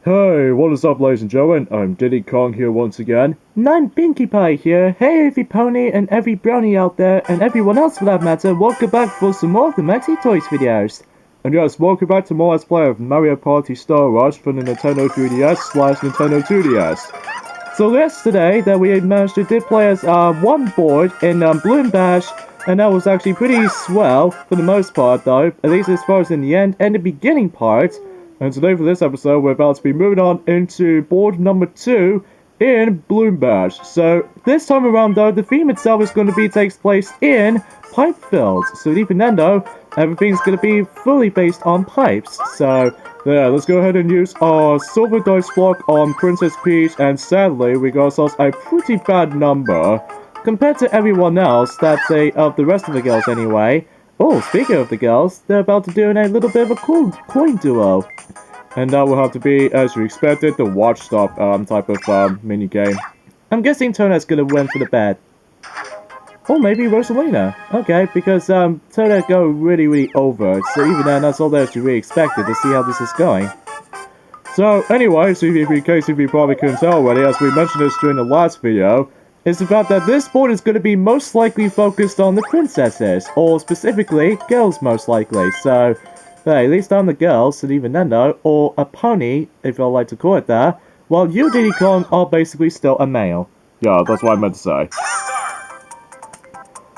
Hey, what is up, ladies and gentlemen? I'm Diddy Kong here once again. And I'm Pinkie Pie here. Hey, every pony and every brownie out there, and everyone else for that matter, welcome back for some more of the Maxi Toys videos. And yes, welcome back to more Let's Play of Mario Party Star Rush for the Nintendo 3DS / Nintendo 2DS. So yesterday, that we managed to did play as one board in Bloom Bash, and that was actually pretty swell for the most part though, at least as far as in the end and the beginning part. And today for this episode, we're about to be moving on into board number 2 in Bloom Bash. So This time around though, the theme itself is going to be takes place in Pipe Fields. So even then though, everything's going to be fully based on pipes. So yeah, let's go ahead and use our silver dice block on Princess Peach, and sadly, we got ourselves a pretty bad number. compared to everyone else, that's of the rest of the girls anyway. Oh, speaking of the girls, they're about to do a little bit of a cool coin duo. And that will have to be, as you expected, the watch stop type of mini game. I'm guessing Toadette's gonna win for the bet. Or maybe Rosalina. Okay, because Toadette go really over, so even then that's all that you really expected to see how this is going. So anyway, so in case if you probably couldn't tell already, as we mentioned this during the last video, is the fact that this board is going to be most likely focused on the princesses, or specifically, girls most likely, so hey, at least I'm the girls, and even then though, or a pony, if I like to call it that, while you, Diddy Kong, are basically still a male. Yeah, that's what I meant to say.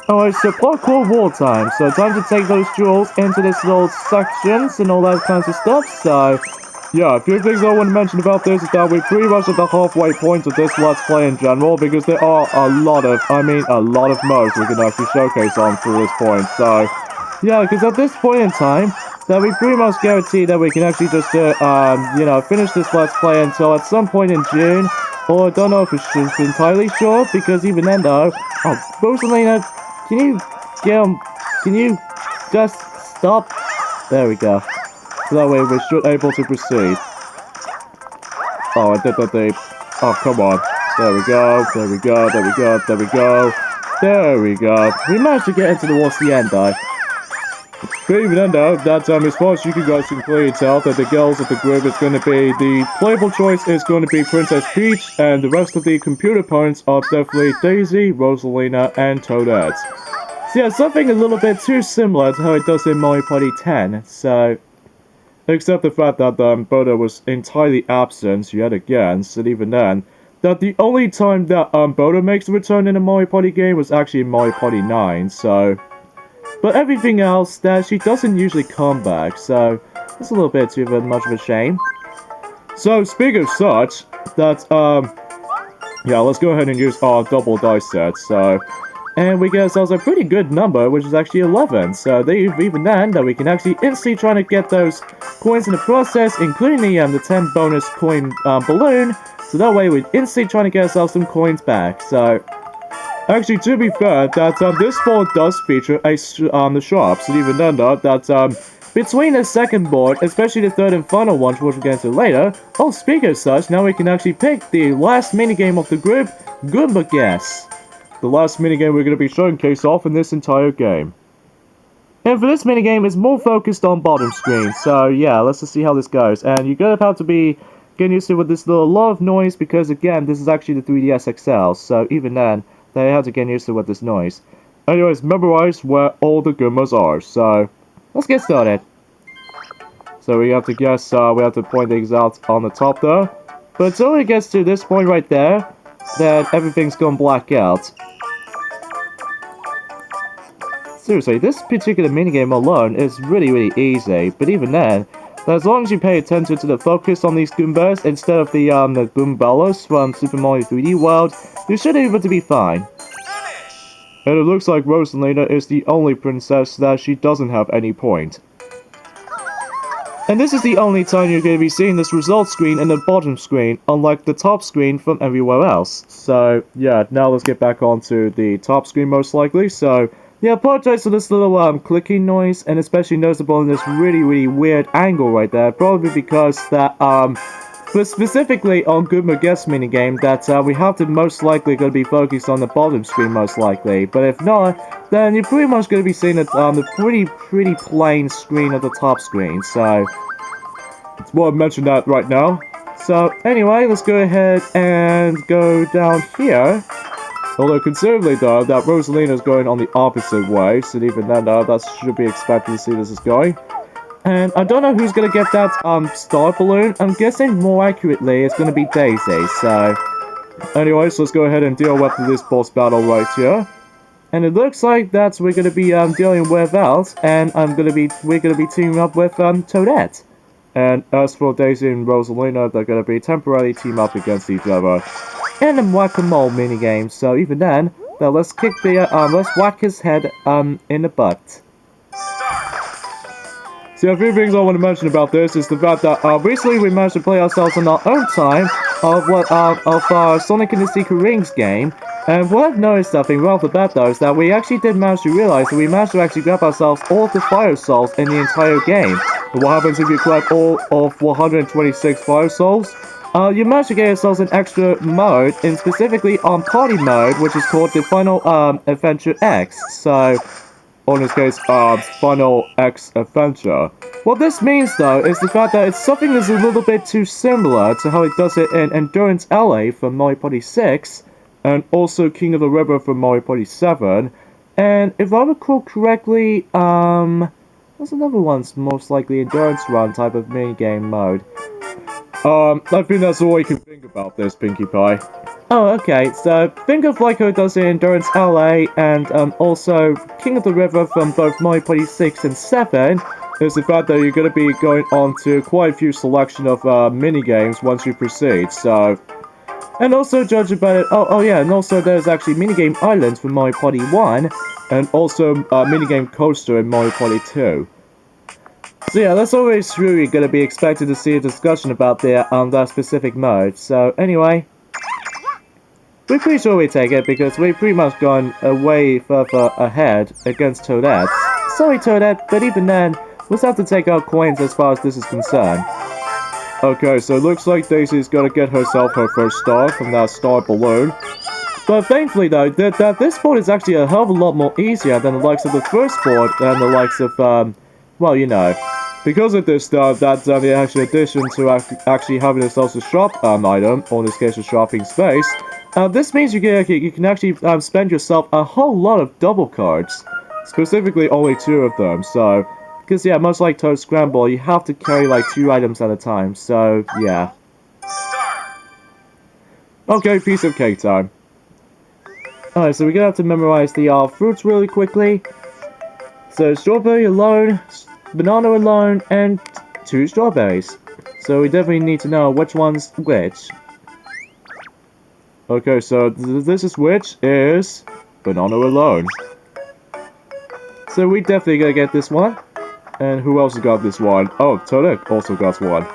Alright, so parkour war time, so time to take those jewels into this little sections and all that kinds of stuff, so yeah, a few things I want to mention about this is that we're pretty much at the halfway point of this Let's Play in general, because there are a lot of modes we can actually showcase on through this point, so yeah, because at this point in time, that we pretty much guarantee that we can actually just, finish this Let's Play until at some point in June, or I don't know if it's entirely sure, because even then though, oh, Rosalina, can you just stop? There we go. So that way we're able to proceed. Oh, I did that thing. Oh, come on. There we go, there we go, there we go, there we go. There we go. We managed to get into towards the end though. But even then though, that as far as you guys can clearly tell, that the girls of the group is going to be, the playable choice is going to be Princess Peach, and the rest of the computer opponents are definitely Daisy, Rosalina, and Toadette. So yeah, something a little bit too similar to how it does in Mario Party 10, so except the fact that Bodo was entirely absent yet again, so even then, that the only time that Bodo makes a return in a Mario Party game was actually in Mario Party 9, so but everything else, that she doesn't usually come back, so it's a little bit too much of a shame. So, speaking of such, that, yeah, let's go ahead and use our double dice set, so, and we get ourselves a pretty good number, which is actually 11, so even then, that we can actually instantly try to get those coins in the process, including the 10 bonus coin balloon, so that way we're instantly trying to get ourselves some coins back, so actually, to be fair, that this board does feature the shops, and even then, that between the second board, especially the third and final one, which we'll get into later. Oh, speaking of such, now we can actually pick the last minigame of the group, Goomba Guess. The last minigame we're going to be showcasing off in this entire game. And for this minigame, it's more focused on bottom screen, so yeah, let's just see how this goes. And you're gonna have to be getting used to with this little lot of noise, because again, this is actually the 3DS XL, so even then, they have to get used to with this noise. Anyways, memorize where all the Goombas are, so let's get started. So we have to guess, we have to point things out on the top there. But until it gets to this point right there, that everything's gone black out. Seriously, this particular minigame alone is really easy, but even then, as long as you pay attention to the focus on these Goombas instead of the Goombellas from Super Mario 3D World, you should be able to be fine. And it looks like Rosalina is the only princess that she doesn't have any point. And this is the only time you're going to be seeing this result screen in the bottom screen, unlike the top screen from everywhere else. So, yeah, now let's get back onto the top screen most likely, so yeah, apologize for this little clicking noise, and especially noticeable in this really weird angle right there, probably because that but specifically on Goomba Guess minigame, that we have to most likely going to be focused on the bottom screen most likely, but if not, then you're pretty much going to be seeing it on the pretty plain screen of the top screen, so it's worth mentioning that right now. So anyway, let's go ahead and go down here. Although considerably though, that Rosalina's going on the opposite way, so even then that should be expected to see this is going. And I don't know who's gonna get that star balloon. I'm guessing more accurately it's gonna be Daisy, so anyways, let's go ahead and deal with this boss battle right here. And it looks like that's we're gonna be dealing with Els, and we're gonna be teaming up with Toadette. And as for Daisy and Rosalina, they're gonna be temporarily team up against each other in a whack-a-mole minigame. So even then, let's let's whack his head in the butt. So a few things I want to mention about this is the fact that recently we managed to play ourselves on our own time of our Sonic and the Secret Rings game. And what I've noticed, I think, right off the bat though, is that we actually did manage to realize that we managed to actually grab ourselves all of the Fire Souls in the entire game. But what happens if you collect all of 126 Fire Souls? You manage to get yourselves an extra mode, and specifically on Party Mode, which is called the Final Adventure X. So, or in this case, Final X Adventure. What this means, though, is the fact that it's something that's a little bit too similar to how it does it in Endurance LA from Mario Party 6, and also King of the River from Mario Party 7. And if I recall correctly, there's another one's most likely Endurance Run type of minigame mode. I think that's all I can think about this, Pinkie Pie. Oh, okay, so think of like how it does in Endurance LA, and also King of the River from both Mario Party 6 and 7, is the fact that you're going to be going on to quite a few selection of minigames once you proceed, so... And also judge about it, oh yeah, and also there's actually Minigame Islands from Mario Party 1, and also Minigame Coaster in Mario Party 2. So yeah, that's always really going to be expected to see a discussion about that specific mode. So anyway, we're pretty sure we take it because we've pretty much gone way further ahead against Toadette. Sorry Toadette, but even then, we'll have to take out coins as far as this is concerned. Okay, so it looks like Daisy's gonna get herself her first star from that star balloon. But thankfully though, that this board is actually a hell of a lot more easier than the likes of the first board and the likes of, well, you know. Because of this stuff, that's the actual addition to actually having yourself a shop item, or in this case a shopping space. This means you can actually spend yourself a whole lot of double cards. Specifically only 2 of them, so... Because yeah, much like Toad Scramble, you have to carry like 2 items at a time, so yeah. Okay, piece of cake time. Alright, so we're gonna have to memorize the fruits really quickly. So strawberry alone, banana alone, and 2 strawberries. So we definitely need to know which one's which. Okay, so this is which is banana alone. So we definitely gotta get this one. And who else got this one? Oh, Toadette also got one.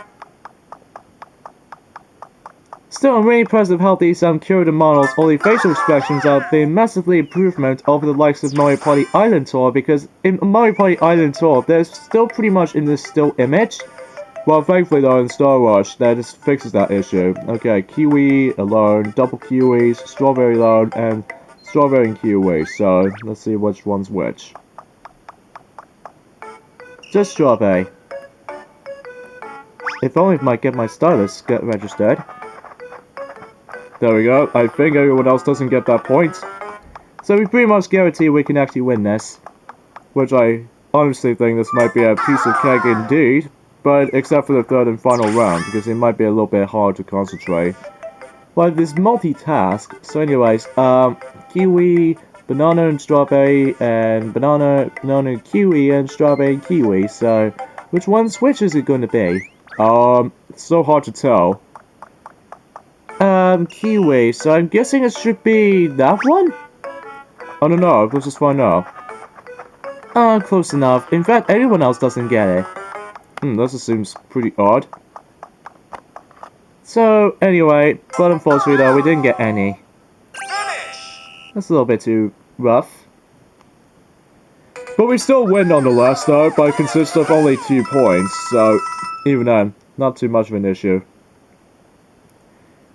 Still, I'm really impressed with how these curated models, all the facial expressions have been massively improvement over the likes of Mario Party Island Tour, because in Mario Party Island Tour, they're still pretty much in this still image. Well, thankfully though, in Star Rush, that just fixes that issue. Okay, kiwi alone, double kiwis, strawberry alone, and strawberry and kiwi. So, let's see which one's which. Just strawberry. If only I might get my stylus get registered. There we go. I think everyone else doesn't get that point. So we pretty much guarantee we can actually win this. Which I honestly think this might be a piece of cake indeed. But except for the 3rd and final round, because it might be a little bit hard to concentrate. But this multitask. So anyways, kiwi, banana and strawberry, and banana and kiwi, and strawberry and kiwi. So, which which is it going to be? It's so hard to tell. Kiwi. So I'm guessing it should be that one? I don't know. Let's just find out. Close enough. In fact, anyone else doesn't get it. That just seems pretty odd. So, anyway, but unfortunately though, we didn't get any. That's a little bit too rough. But we still win nonetheless though, by consists of only 2 points, so even then, not too much of an issue.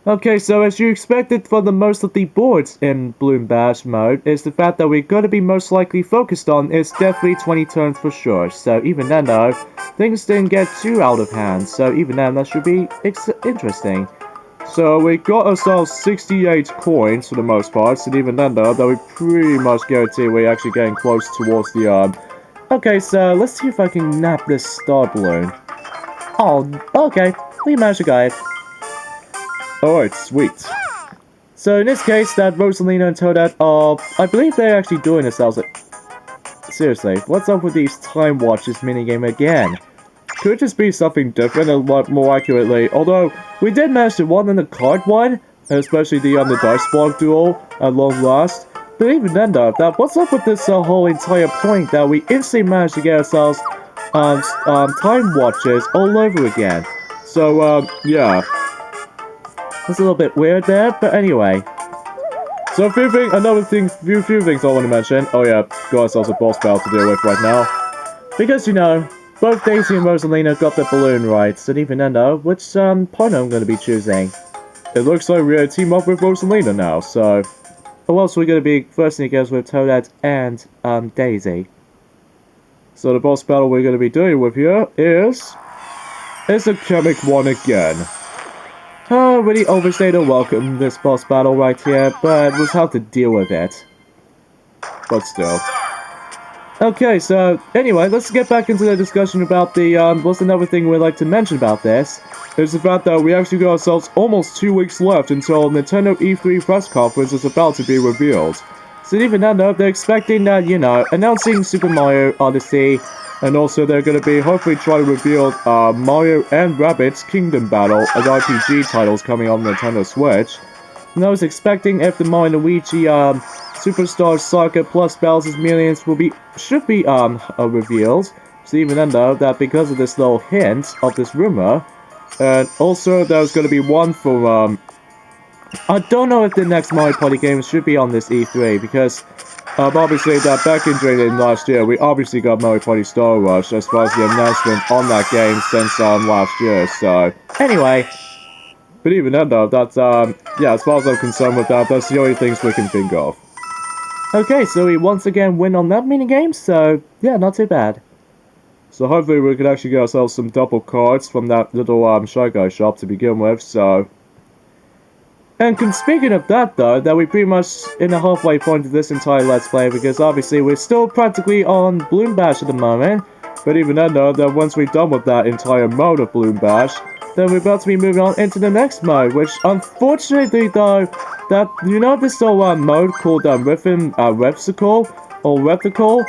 Okay, so as you expected for the most of the boards in Bloom Bash mode, is the fact that we're going to be most likely focused on is definitely 20 turns for sure. So even then though, things didn't get too out of hand, so even then that should be interesting. So we got ourselves 68 coins for the most part, and even then though, that we pretty much guarantee we're actually getting close towards the Okay, so let's see if I can nab this star balloon. Oh, okay, we managed to get it. Alright, sweet. So in this case, that Rosalina and Toadette are, I believe they're actually doing themselves like, seriously, what's up with these time watches minigame again? Could it just be something different and more accurately, although we did manage to win in the card one, especially the dice block duel at long last. But even then though, what's up with this whole entire point that we instantly managed to get ourselves time watches all over again. So yeah. It's a little bit weird there, but anyway. So few things I want to mention. Oh yeah, got ourselves a boss battle to deal with right now. Because, you know, both Daisy and Rosalina got the balloon rights, and even then though, which partner I'm going to be choosing. It looks like we're going to team up with Rosalina now, so... Who else are we going to be firsting against with Toadette and Daisy? So the boss battle we're going to be doing with here is a chemic one again. Really overstayed or welcome this boss battle right here, but we'll have to deal with it. But still. Okay, so anyway, let's get back into the discussion about the, what's another thing we'd like to mention about this? It's the fact that we actually got ourselves almost 2 weeks left until Nintendo E3 press conference is about to be revealed. So even then though, they're expecting that, you know, announcing Super Mario Odyssey, and also they're going to be hopefully trying to reveal Mario and Rabbids Kingdom Battle as RPG titles coming on Nintendo Switch. And I was expecting if the Mario and Luigi Superstar Saga plus Bowser's Millions should be revealed. So even then though, that because of this little hint of this rumor, and also there's going to be one for I don't know if the next Mario Party game should be on this E3 because obviously that back in last year we obviously got Mario Party Star Rush as far as the announcement on that game since last year. So anyway. But even then though, that's yeah, as far as I'm concerned with that, that's the only things we can think of. Okay, so we once again win on that minigame, so yeah, not too bad. So hopefully we could actually get ourselves some double cards from that little Shy Guy shop to begin with, so... And speaking of that though, that we pretty much in the halfway point of this entire Let's Play, because obviously we're still practically on Bloom Bash at the moment. But even then though, that once we're done with that entire mode of Bloom Bash, then we're about to be moving on into the next mode, which unfortunately though, that, you know this little mode called Repsicle, or Repticle?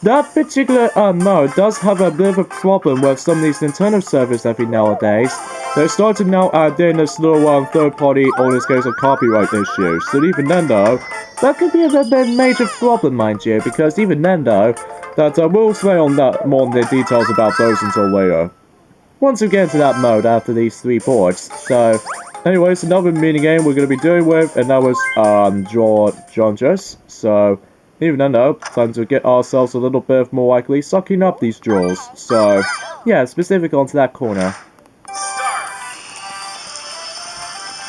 That particular mode does have a bit of a problem with some of these Nintendo servers every nowadays. They're starting now add in this little third party, or in this case a copyright issue. So even then though, that could be a major problem mind you, because even then though, that we'll say on that more on the details about those until later. Once we get into that mode after these 3 boards. So, anyways, another minigame we're going to be doing with, and that was, Draw Jonges. So, even then though, time to get ourselves a little bit more likely sucking up these draws. So, yeah, specific onto that corner.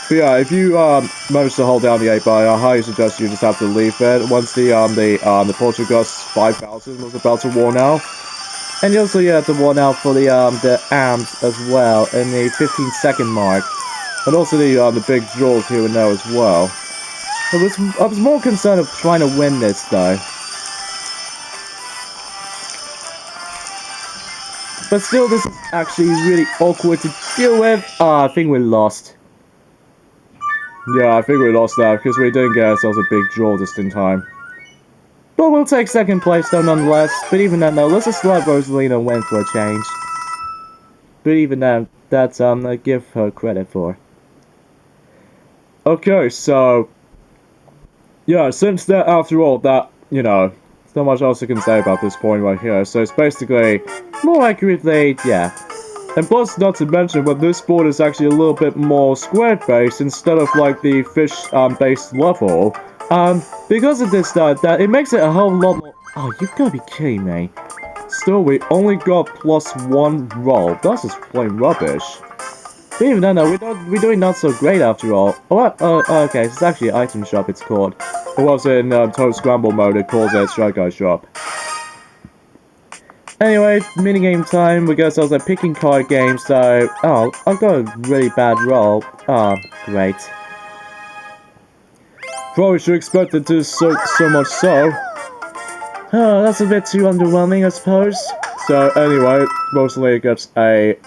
But yeah, if you, manage to hold down the 8-bar, I highly suggest you just have to leave it once the Portugus 5000 was about to worn out. And you also have to warn out for the AMs as well in the 15-second mark. And also the big draws here and there as well. I was more concerned of trying to win this though. But still, this is actually really awkward to deal with. I think we lost. Yeah, I think we lost that because we didn't get ourselves a big draw just in time. But we'll take second place though nonetheless. But even then though, let's just let Rosalina win for a change. But even then, that's I give her credit for. Okay, so yeah, since that after all that, you know, there's not much else I can say about this point right here. So it's basically more accurately, yeah. And plus, not to mention, but this board is actually a little bit more square-based instead of like the fish-based level. Because of this, that it makes it a whole lot more. Oh, you gotta be kidding me! Still, we only got +1 roll. That's just plain rubbish. But even then, no, we're doing not so great after all. Oh, what? Oh, okay, it's actually item shop, it's called. It was in Toad Scramble mode, it calls it Shy Guy Shop. Anyway, minigame time. We got ourselves a picking card game, so... Oh, I've got a really bad roll. Oh, great. Probably should expect it to so much so. Oh, that's a bit too underwhelming, I suppose. So anyway, mostly gets a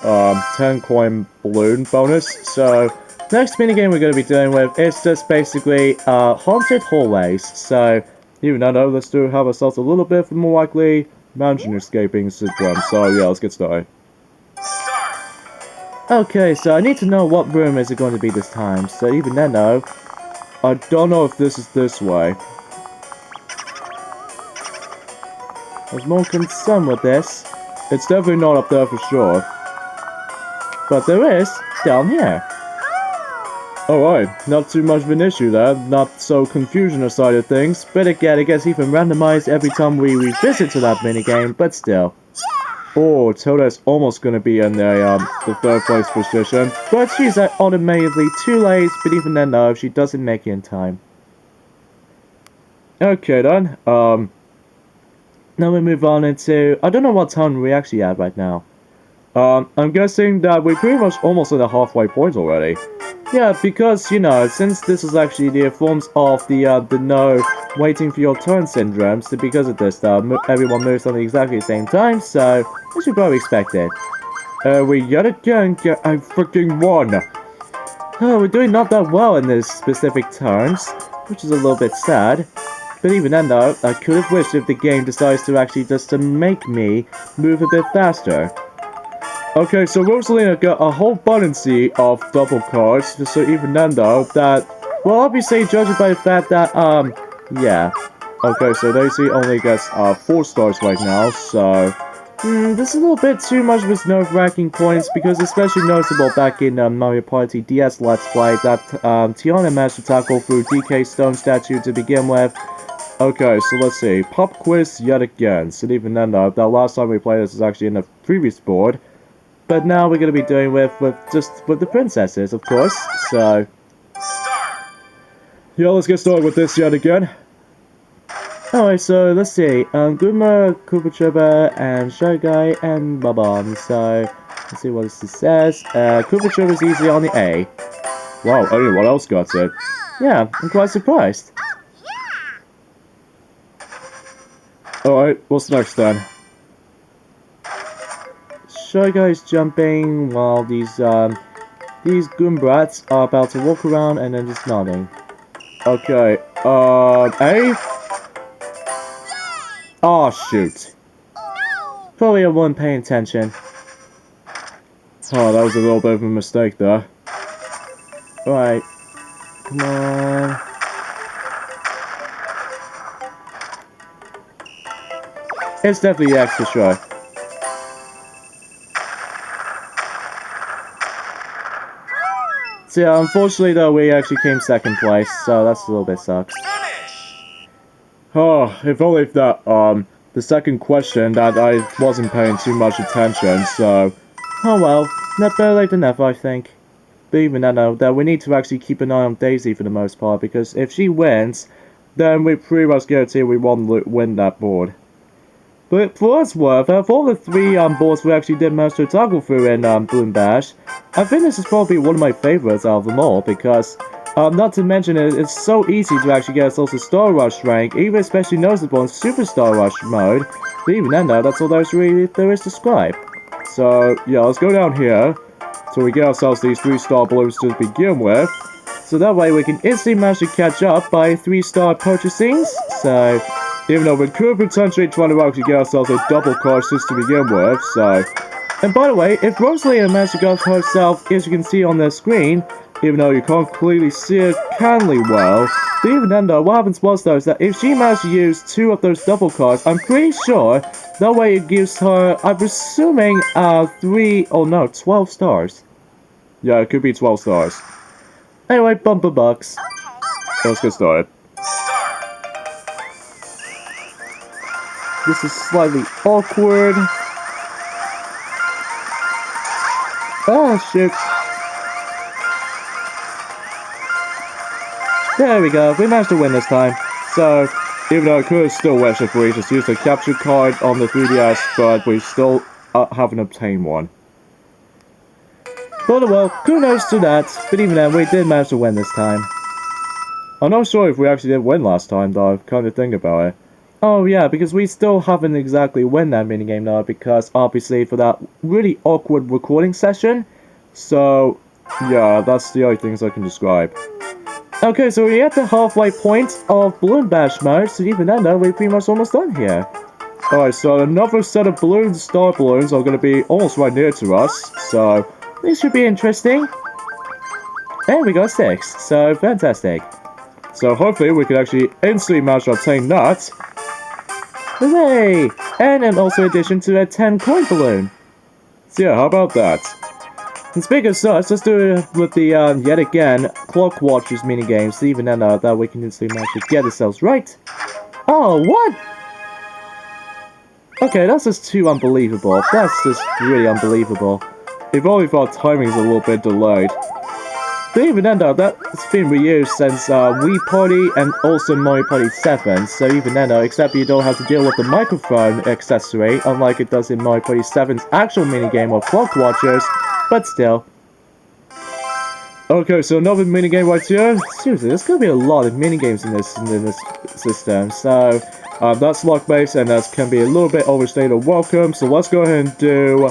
10 coin balloon bonus. So next minigame we're going to be dealing with is just basically haunted hallways. So even though let's do have ourselves a little bit more likely mansion escaping syndrome. So yeah, let's get started. Okay, so I need to know what room is it going to be this time. So even then though, I don't know if this is this way. I was more concerned with this. It's definitely not up there for sure. But there is down here. Alright, not too much of an issue there. Not so confusion side of things. But again, it gets even randomized every time we revisit to that minigame, but still. Oh, Toadette's almost gonna be in the third place position. But she's automatically too late, but even then no, she doesn't make it in time. Okay then, now we move on into... I don't know what town we're actually at right now. I'm guessing that we're pretty much almost at the halfway point already. Yeah, because, you know, since this is actually the forms of the no waiting for your turn syndrome, so because of this, everyone moves on exactly the same time, so we should probably expect it. We yet again get a freaking 1. Oh, we're doing not that well in this specific turns, which is a little bit sad. But even then though, I could have wished if the game decides to actually just to make me move a bit faster. Okay, so Rosalina got a whole abundance of double cards, so even then though, that... Well, obviously, judging by the fact that, yeah. Okay, so Daisy only gets 4 stars right now, so... this is a little bit too much with nerve-wracking points, because especially noticeable back in Mario Party DS Let's Play that Tiana managed to tackle through DK Stone statue to begin with. Okay, so let's see. Pop quiz yet again. So even then though, that last time we played this is actually in the previous board. But now we're going to be doing with the princesses, of course, so... Yeah, let's get started with this yet again. Alright, so let's see. Guma, Koopa Troopa, and Shy Guy, and Bob-omb. So, let's see what this says. Koopa Troopa is easily on the A. Wow, anyone else got it? Yeah, I'm quite surprised. Alright, what's next then? Shy Guy's jumping while these Goombrats are about to walk around and then just nodding. Okay, A? Oh, shoot. Probably I wasn't paying attention. Oh, that was a little bit of a mistake there. Right. Come on. It's definitely X for sure. So yeah, unfortunately though, we actually came second place, so that's a little bit sucks. Oh, if only that, the second question that I wasn't paying too much attention, so... Oh well, not better late than never, I think. But even then, though, we need to actually keep an eye on Daisy for the most part, because if she wins, then we pretty much guarantee we won't win that board. But for what's worth, out of all the 3 boards we actually did manage to toggle through in Bloom Bash, I think this is probably one of my favorites out of them all, because, not to mention it's so easy to actually get ourselves a Star Rush rank, even especially noticeable in Super Star Rush mode, but even then though, that's all there is to describe. So, yeah, let's go down here, so we get ourselves these 3-star balloons to begin with. So that way we can instantly manage to catch up by 3-star purchasing, so... Even though we could potentially try to actually get ourselves a double card just to begin with, so... And by the way, if Rosalina managed to go for herself, as you can see on the screen, even though you can't clearly see it canly well, but even then though, what happens was though, is that if she managed to use 2 of those double cards, I'm pretty sure that way it gives her, I'm presuming, 12 stars. Yeah, it could be 12 stars. Anyway, bumper bucks. Let's get started. This is slightly awkward. Oh, shit. There we go, we managed to win this time. So, even though I could have still wished if we just used a capture card on the 3DS, but we still haven't obtained one. But well, kudos to that, but even then, we did manage to win this time. I'm not sure if we actually did win last time, though, kind of think about it. Oh yeah, because we still haven't exactly won that minigame now, because obviously for that really awkward recording session. So, yeah, that's the only things I can describe. Okay, so we're at the halfway point of Balloon Bash mode, so even then, though, we're pretty much almost done here. Alright, so another set of balloons, star balloons, are going to be almost right near to us, so this should be interesting. And we got 6, so fantastic. So hopefully we can actually instantly manage to obtain that. Hooray! And also addition to a 10 coin balloon. So yeah, how about that? And speaking of such, let's do it with the, yet again, Clock Watchers minigame, so even then that we can instantly manage to get ourselves right. Oh, what? Okay, that's just too unbelievable. That's just really unbelievable. If only if our timing's a little bit delayed. But even then though, that's been reused since Wii Party and also Mario Party 7, so even then though, except you don't have to deal with the microphone accessory, unlike it does in Mario Party 7's actual minigame of Clock Watchers, but still. Okay, so another minigame right here. Seriously, there's gonna be a lot of minigames in this system, so that's lock-based and that can be a little bit overstayed or welcome, so let's go ahead and do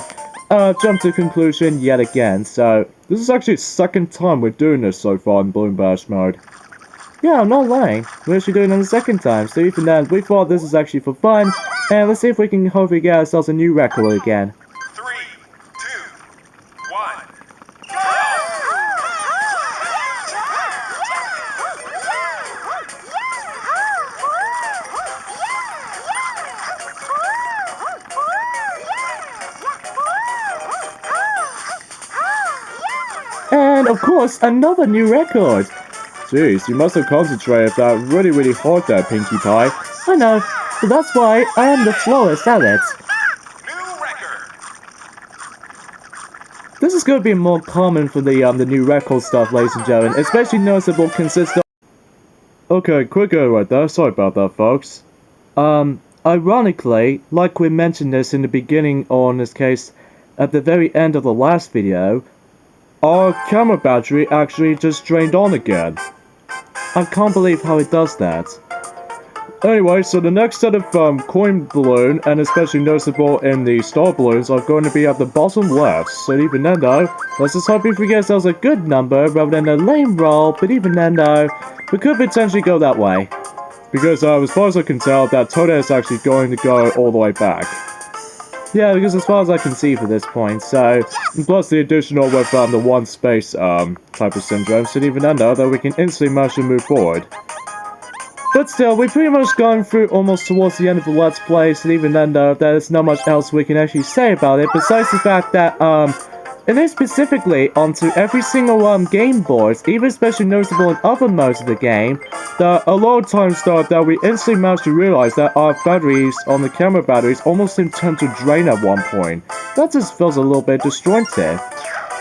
jump to conclusion yet again. So this is actually the second time we're doing this so far in Balloon Bash mode. Yeah, I'm not lying. We're actually doing it the second time. So even then, we thought this is actually for fun. And let's see if we can hopefully get ourselves a new record again. 3, 2, 1, And of course, another new record. Jeez, you must have concentrated that really hard there, Pinkie Pie. I know, but that's why I am the slowest at it. new record. This is going to be more common for the new record stuff, ladies and gentlemen, especially noticeable consistent. Okay, quick right there. Sorry about that, folks. Ironically, like we mentioned this in the beginning, or in this case, at the very end of the last video, our camera battery actually just drained on again. I can't believe how it does that. Anyway, so the next set of coin balloon, and especially noticeable in the star balloons, are going to be at the bottom left. So even then though, let's just hope we get ourselves a good number rather than a lame roll, but even then though, we could potentially go that way. Because as far as I can tell, that Toadette is actually going to go all the way back. Yeah, because as far as I can see for this point, so, plus the additional with the one space type of syndrome, so even then though, that we can instantly manage to move forward. But still, we've pretty much gone through almost towards the end of the Let's Play, so even then though, there's not much else we can actually say about it, besides the fact that, it is specifically onto every single game board, even especially noticeable in other modes of the game, that a lot of times that we instantly managed to realize that our batteries on the camera batteries almost seem to drain at one point. That just feels a little bit disjointed.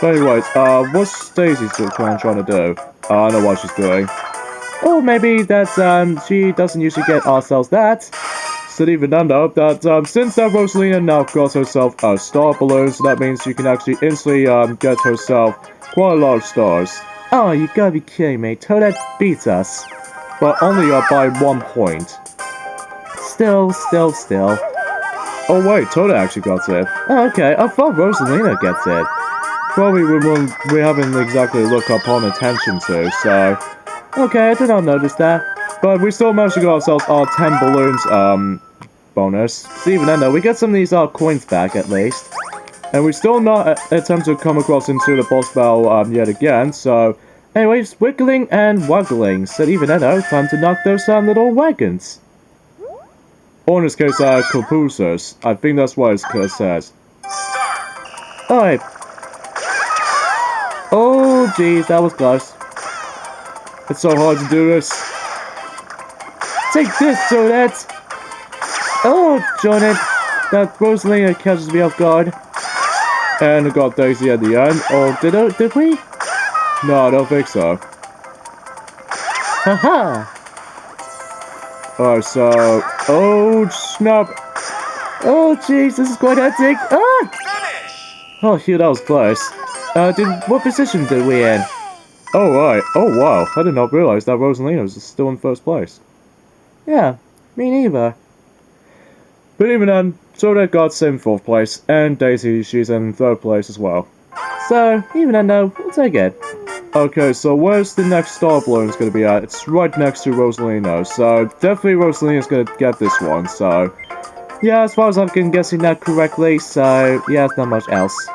But anyways, what's Daisy still trying to do? I know what she's doing. Or maybe that she doesn't usually get ourselves that. So even then though, that since that Rosalina now got herself a star balloon, so that means she can actually instantly get herself quite a lot of stars. Oh, you gotta be kidding me, Toadette beats us. But only by 1 point. Still. Oh wait, Toadette actually got it. Oh, okay, I thought Rosalina gets it. Probably we haven't exactly looked upon attention to, so... Okay, I did not notice that. But we still managed to get ourselves our 10 balloons, bonus. So even then though, we get some of these coins back at least. And we still not attempt to come across into the boss battle yet again, so... Anyways, wiggling and waggling. So even then though, time to knock those little wagons. Or in this case, compulsors. I think that's what it says. Alright. Oh jeez, that was close. It's so hard to do this. Take this, Toadette! Oh, darn it! That Rosalina catches me off guard. And I got Daisy at the end. Or did we? No, I don't think so. Haha! Alright, so... Oh, snap! Oh jeez, this is quite hectic! Ah! Finish! Oh phew, that was close. What position did we in? Oh, right. Oh, wow. I did not realize that Rosalina was still in first place. Yeah, me neither. But even then, Toadette got in fourth place, and Daisy, she's in third place as well. So, even then though, we'll take it. Okay, so where's the next star balloon going to be at? It's right next to Rosalino, so definitely Rosalina's going to get this one, so... Yeah, as far as I've been guessing that correctly, so yeah, it's not much else.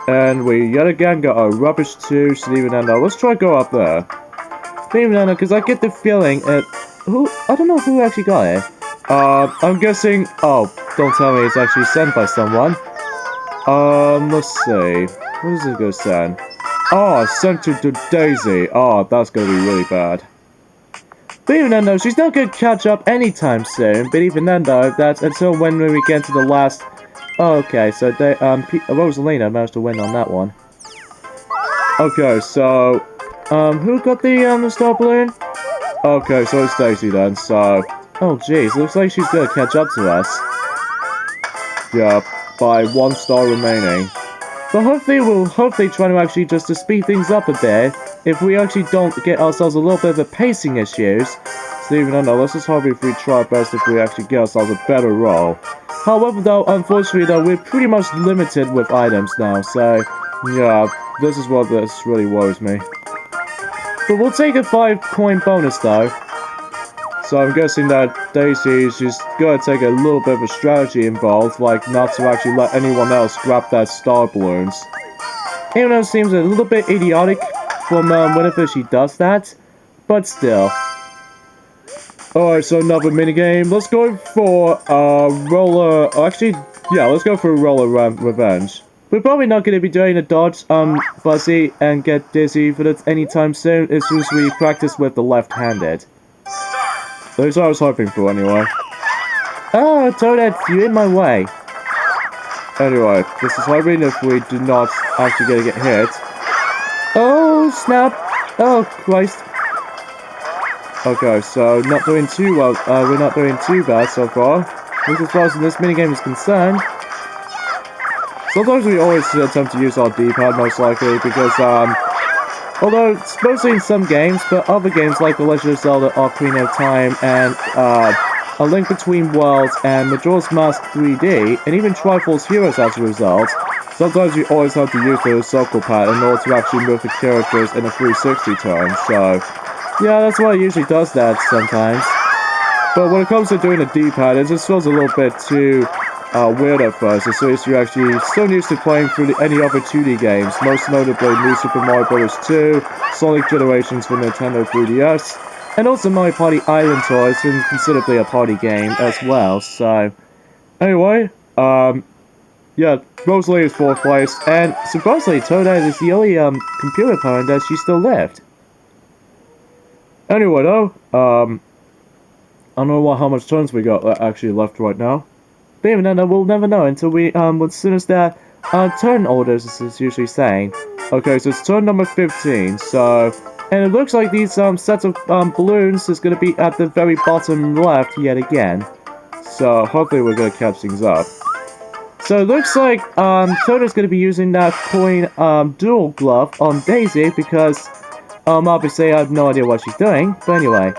And we yet again got a rubbish 2, so even then, let's try go up there. Even then, because I get the feeling I don't know who actually got it. I'm guessing... Oh, don't tell me it's actually sent by someone. Let's see. What is it going to send? Oh, sent to Daisy. Oh, that's going to be really bad. But even then though, she's not going to catch up anytime soon. But even then though, that's until when we get to the last... Oh, okay, so Rosalina managed to win on that one. Okay, so... Who got the star balloon? Okay, so it's Daisy then, so... Oh jeez, looks like she's going to catch up to us. Yeah, by 1 star remaining. But hopefully we'll try to actually just to speed things up a bit if we actually don't get ourselves a little bit of a pacing issues. So even though, let's just hope if we try our best if we actually get ourselves a better roll. However though, unfortunately though, we're pretty much limited with items now, so yeah, this is what this really worries me. But we'll take a 5-coin bonus though. So I'm guessing that Daisy, she's gonna take a little bit of a strategy involved, like not to actually let anyone else grab that star balloons. Even though it seems a little bit idiotic from whenever she does that, but still. Alright, so another minigame. Let's go for roller... Actually, yeah, let's go for roller revenge. We're probably not going to be doing a dodge, Fuzzy, and get dizzy for that anytime soon. It's just we practice with the left-handed. That's what I was hoping for, anyway. Oh, Toadette, you're in my way. Anyway, this is hoping if we do not actually get hit. Oh, snap. Oh, Christ. Okay, so not doing too well. We're not doing too bad so far. At least as far as this minigame is concerned. Sometimes we always attempt to use our D-pad, most likely, because, although it's mostly in some games, but other games like The Legend of Zelda Ocarina of Time and A Link Between Worlds and Majora's Mask 3D, and even Triforce Heroes as a result, sometimes you always have to use the circle pad in order to actually move the characters in a 360 turn, so yeah, that's why it usually does that sometimes. But when it comes to doing a D-pad, it just feels a little bit too weird at first, as soon as you're actually so used to playing through any other 2D games, most notably New Super Mario Bros. 2, Sonic Generations for Nintendo 3DS, and also Mario Party Island Tours, and considerably a party game as well, so... Anyway, yeah, Rosalie is 4th place, and surprisingly, Toadette is the only, computer opponent that she still left. Anyway, though, I don't know how much turns we got actually left right now. But even then, we'll never know until we, as soon as that, turn orders is usually saying. Okay, so it's turn number 15, so... And it looks like these, sets of, balloons is gonna be at the very bottom left yet again. So, hopefully we're gonna catch things up. So, it looks like, Toadette's gonna be using that coin, dual glove on Daisy, because, obviously I have no idea what she's doing, but anyway.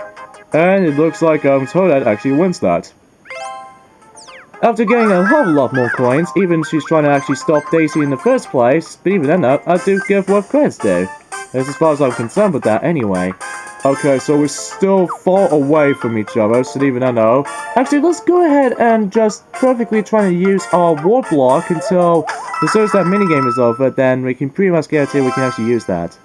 And it looks like, Toadette actually wins that. After getting a whole lot more coins, even she's trying to actually stop Daisy in the first place, but even then, I do give what credits due. That's as far as I'm concerned with that anyway. Okay, so we're still far away from each other, so even I know. Actually, let's go ahead and just perfectly try to use our war block until as soon as that minigame is over, then we can pretty much guarantee we can actually use that.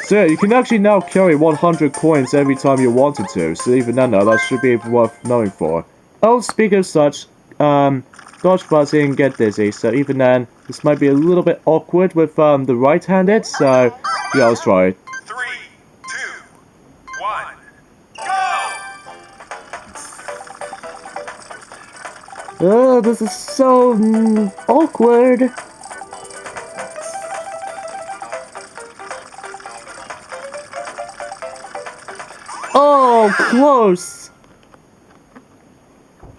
So yeah, you can actually now carry 100 coins every time you wanted to, so even then, that should be worth knowing for. Oh, speaking of such, dodge Fuzzy and get dizzy, so even then, this might be a little bit awkward with the right-handed, so yeah, let's try it. 3, 2, 1, go! Oh, this is so awkward. so close!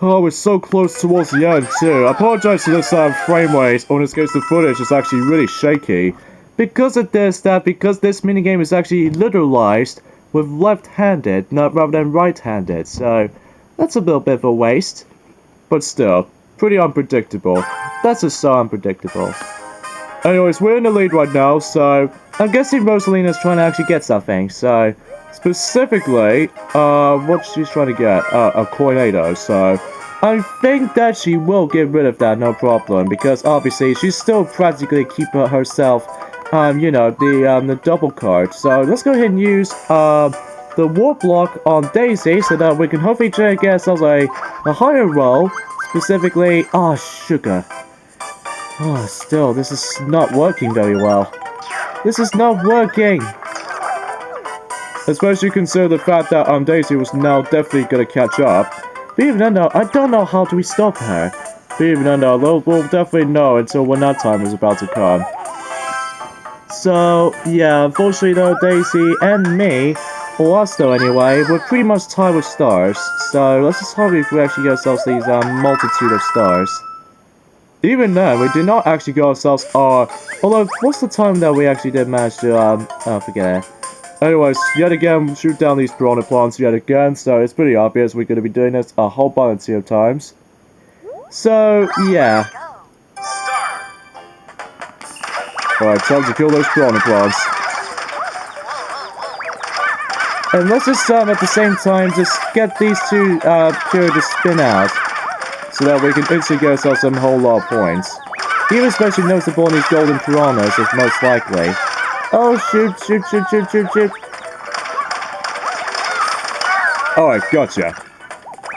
Oh, we're so close towards the end too. I apologize for this frame rate, or in this case the footage is actually really shaky. Because of this, because this minigame is actually literalized with left-handed, not rather than right-handed, so that's a little bit of a waste. But still, pretty unpredictable. That's just so unpredictable. Anyways, we're in the lead right now, so I'm guessing Rosalina's trying to actually get something, so specifically, what she's trying to get, a Coinado, so I think that she will get rid of that, no problem, because obviously she's still practically keeping herself, you know, the double card. So let's go ahead and use, the Warp Block on Daisy so that we can hopefully try to get ourselves a higher roll, specifically, sugar. Oh, still, this is not working very well. This is not working! Especially consider the fact that Daisy was now definitely gonna catch up. But even then though, I don't know how to stop her. But even then though, we'll definitely know until when that time is about to come. So, yeah, unfortunately though, Daisy and me, or us though anyway, we're pretty much tied with stars. So, let's just hope if we actually get ourselves these multitude of stars. Even then, we did not actually get ourselves although, what's the time that we actually did manage to, forget it. Anyways, yet again, shoot down these piranha plants yet again, so it's pretty obvious we're going to be doing this a whole bunch of times. So, yeah. Alright, time to kill those piranha plants. And let's just, at the same time, just get these two, Pure to spin out. So that we can instantly get ourselves some whole lot of points. Even especially noticeable in these golden piranhas is most likely. Oh, shoot, shoot, shoot, shoot, shoot, shoot. Alright, gotcha.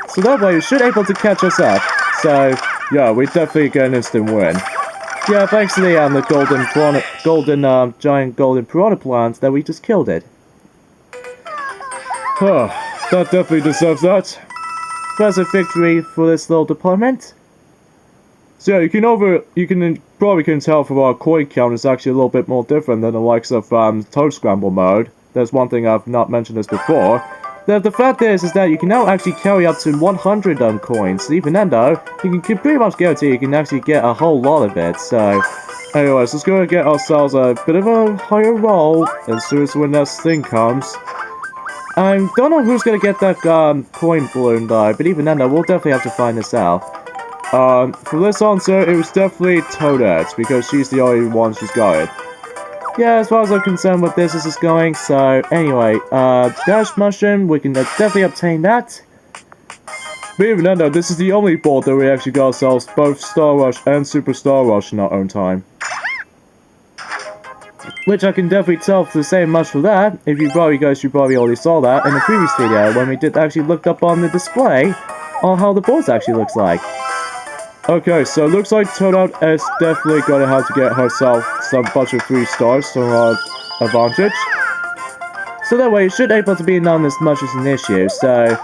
So that way you should be able to catch us up. So, yeah, we definitely get an instant win. Yeah, thanks to the giant golden piranha plant that we just killed it. Huh, that definitely deserves that. That's a victory for this little department. So yeah, you can probably tell from our coin count is actually a little bit more different than the likes of Toad Scramble mode. There's one thing I've not mentioned this before. The fact is that you can now actually carry up to 100 coins. Even then though, you can pretty much guarantee you can actually get a whole lot of it. So, anyways, let's go and get ourselves a bit of a higher roll as soon as when this thing comes. I don't know who's gonna get that coin balloon though, but even then though, we'll definitely have to find this out. For this answer, it was definitely Toadette, because she's the only one she's got it. Yeah, as far as I'm concerned with this is going, so anyway, Dash Mushroom, we can definitely obtain that. But even then though, this is the only board that we actually got ourselves both Star Rush and Super Star Rush in our own time. Which I can definitely tell to say much for that, if you guys probably already saw that in the previous video when we did actually look up on the display on how the boards actually looks like. Okay, so it looks like Toadette is definitely gonna have to get herself some bunch of 3 stars from our advantage. So that way it should be able to be none as much as an issue, so...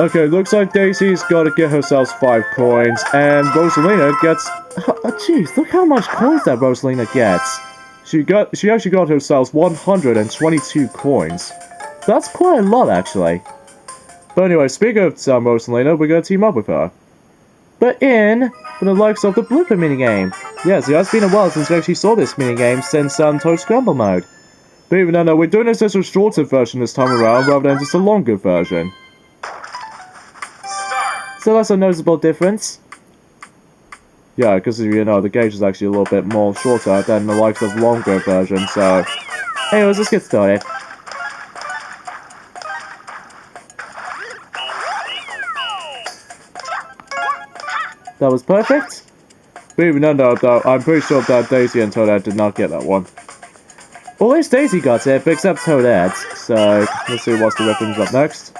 Okay, looks like Daisy's gotta get herself 5 coins, and Rosalina gets... Jeez, look how much coins that Rosalina gets. She actually got herself 122 coins. That's quite a lot, actually. But anyway, speaking of Rosalina, we're gonna team up with her. But for the likes of the blooper minigame. Yes, it has been a while since we actually saw this minigame since Toad Scramble mode. But even then, we're doing this as a shorter version this time around rather than just a longer version. So that's a noticeable difference. Yeah, because, you know, the gauge is actually a little bit more shorter than the likes of longer versions, so... Anyways, let's get started. That was perfect. But even then, though, I'm pretty sure that Daisy and Toadette did not get that one. Well, at least Daisy got it, but except Toadette. So, let's see what's the weapons up next.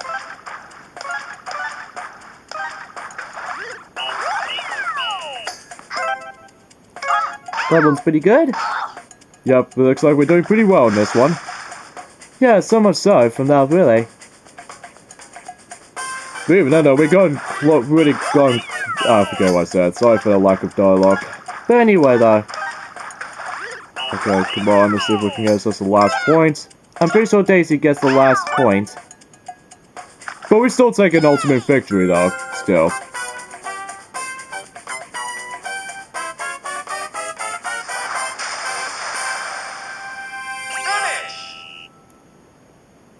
That one's pretty good. Yep, it looks like we're doing pretty well in this one. Yeah, so much so from that, really. But even then, though, we're really going... I forget what I said. Sorry for the lack of dialogue. But anyway, though. Okay, come on, let's see if we can get us the last point. I'm pretty sure Daisy gets the last point. But we still take an ultimate victory, though, still.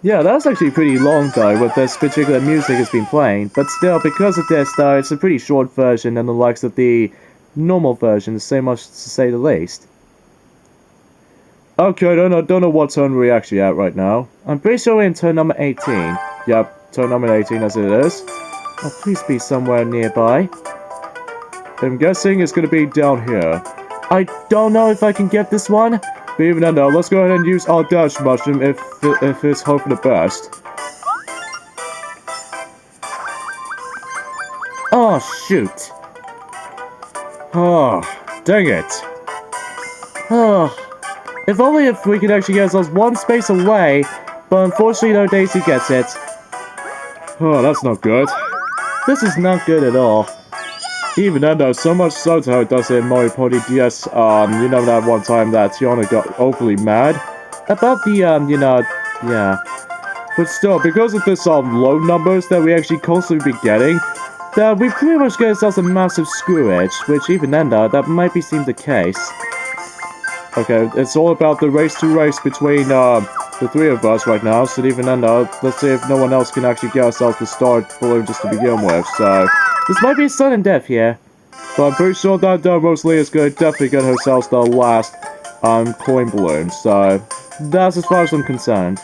Yeah, that's actually pretty long though, with this particular music has been playing. But still, because of this though, it's a pretty short version and the likes of the normal version, so much to say the least. Okay, don't know what turn we're actually at right now. I'm pretty sure we're in turn number 18. Yep, turn number 18 as it is. Oh, please be somewhere nearby. I'm guessing it's gonna be down here. I don't know if I can get this one. But even then though, let's go ahead and use our dash mushroom if it's hope for the best. Oh, shoot. Oh, dang it. Oh, if only if we could actually get ourselves one space away, but unfortunately though, Daisy gets it. Oh, that's not good. This is not good at all. Even then though, so much so to how it does it in Mario Party DS, you know that one time that Tiana got overly mad? About the, yeah. But still, because of this, load numbers that we actually constantly be getting, that we pretty much get ourselves a massive screwage, which even then though, that might be seem the case. Okay, it's all about the race to race between, the three of us right now, so even then though, let's see if no one else can actually get ourselves the start balloon just to begin with, so... This might be sudden death here. But I'm pretty sure that Rosalie is going to definitely get herself the last, coin balloon, so... That's as far as I'm concerned.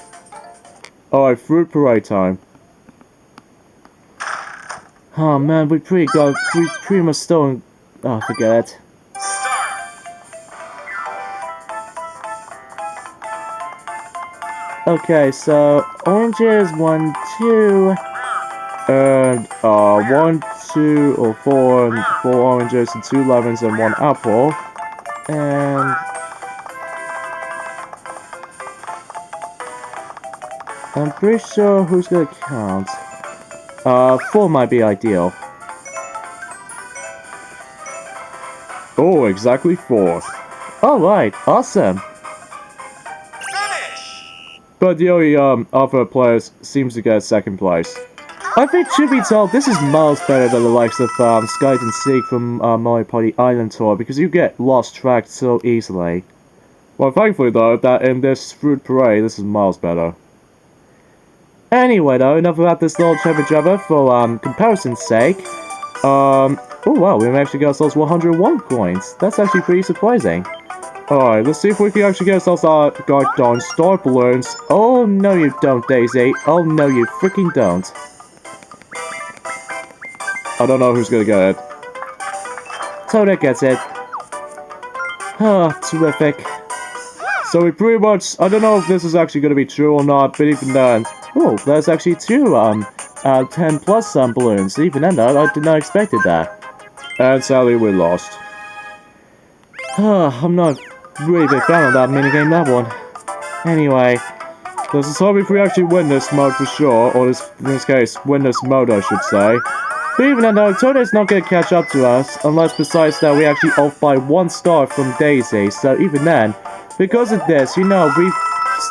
Alright, fruit parade time. Oh man, we pretty much stolen... Oh, forget it. Okay, so oranges 1, 2, and 1, 2, or 4, and 4 oranges and 2 lemons and 1 apple, and I'm pretty sure who's gonna count. 4 might be ideal. Oh, exactly 4. Alright, awesome. But the only other players seems to get second place. I think, truth be told, this is miles better than the likes of Skite and Seek from Mario Party Island Tour, because you get lost track so easily. Well, thankfully though, that in this fruit parade, this is miles better. Anyway though, enough about this little jabber for comparison's sake. Oh wow, we actually got ourselves 101 coins. That's actually pretty surprising. Alright, let's see if we can actually get ourselves our goddamn star balloons. Oh no you don't, Daisy. Oh no you freaking don't. I don't know who's gonna get it. Toadette gets it. Oh, terrific. So we pretty much, I don't know if this is actually gonna be true or not, but even then... Oh, there's actually 2, 10 plus balloons. Even then though, I did not expect that. And sadly, we lost. I'm not really a big fan of that minigame, that one. Anyway. This is hope if we actually win this mode for sure, or this, in this case, win this mode I should say. But even then though, Toadette's not gonna catch up to us, unless besides that we actually off by 1 star from Daisy, so even then, because of this, you know, we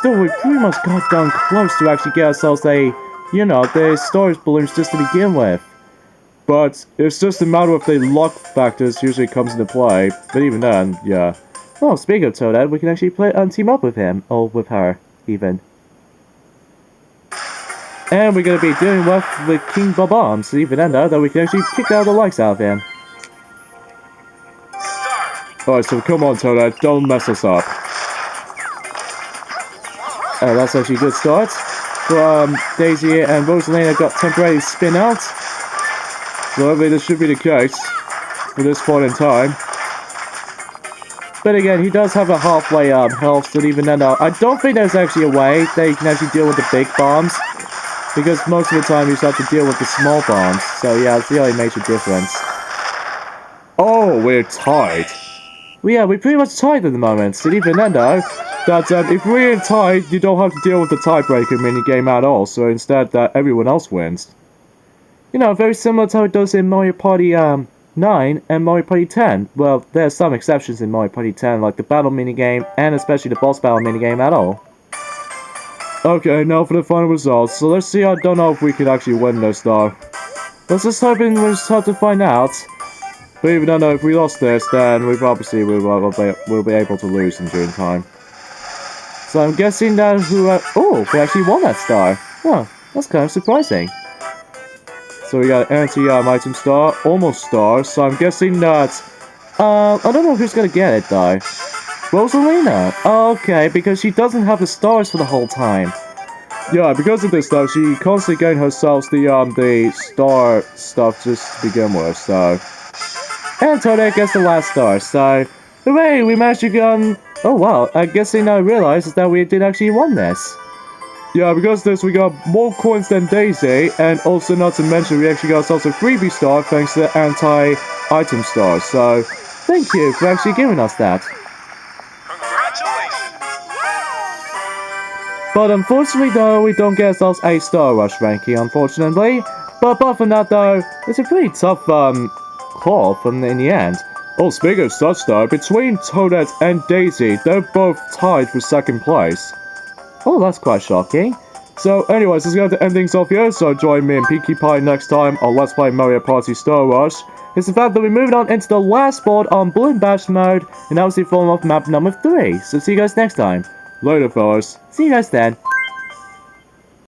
pretty much got down close to actually get ourselves a, you know, the storage balloons just to begin with. But it's just a matter of the luck factors usually comes into play, but even then, yeah. Oh, speaking of Toadette, we can actually team up with him, or with her, even. And we're gonna be dealing with King Bob-omb, so even then though, that we can actually kick out the likes out of him. Alright, so come on Toadette, don't mess us up. That's actually a good start. Daisy and Rosalina got temporarily spin out. So hopefully this should be the case for this point in time. But again, he does have a halfway health, so even then I don't think there's actually a way that you can actually deal with the big bombs. Because most of the time you just have to deal with the small bombs. So yeah, it's the only major difference. Oh, we're tied. Well, yeah, we're pretty much tied at the moment. So even then though, that if we're tied, you don't have to deal with the tiebreaker minigame at all. So instead, that everyone else wins. You know, very similar to how it does in Mario Party 9 and Mario Party 10. Well, there are some exceptions in Mario Party 10, like the battle minigame, and especially the boss battle minigame at all. Okay, now for the final results. So let's see. I don't know if we could actually win this though. Let's just hope we'll just have to find out. But even though if we lost this, then we obviously we'll be able to lose in due time. So I'm guessing that oh, we actually won that star. Oh, that's kind of surprising. So we got anti-item star, almost star. So I'm guessing that I don't know who's gonna get it though. Rosalina. Okay, because she doesn't have the stars for the whole time. Yeah, because of this though, she constantly gained herself the star stuff just to begin with. So, and Toadette gets the last star. So, hooray! We managed to get. Oh wow! I guess they now realize that we did actually won this. Yeah, because of this we got more coins than Daisy, and also not to mention we actually got ourselves a freebie star thanks to the anti-item star. So, thank you for actually giving us that. Congratulations! But unfortunately though, we don't get ourselves a Star Rush ranking, unfortunately. But apart from that though, it's a pretty tough call in the end. Oh, speaking of such though, between Toadette and Daisy, they're both tied for second place. Oh, that's quite shocking. So anyways, this is going to end things off here, so join me and Pinkie Pie next time on Let's Play Mario Party Star Rush. It's the fact that we're moving on into the last board on Balloon Bash mode, and that was the form of map number 3. So see you guys next time. Later, fellas. See you guys then.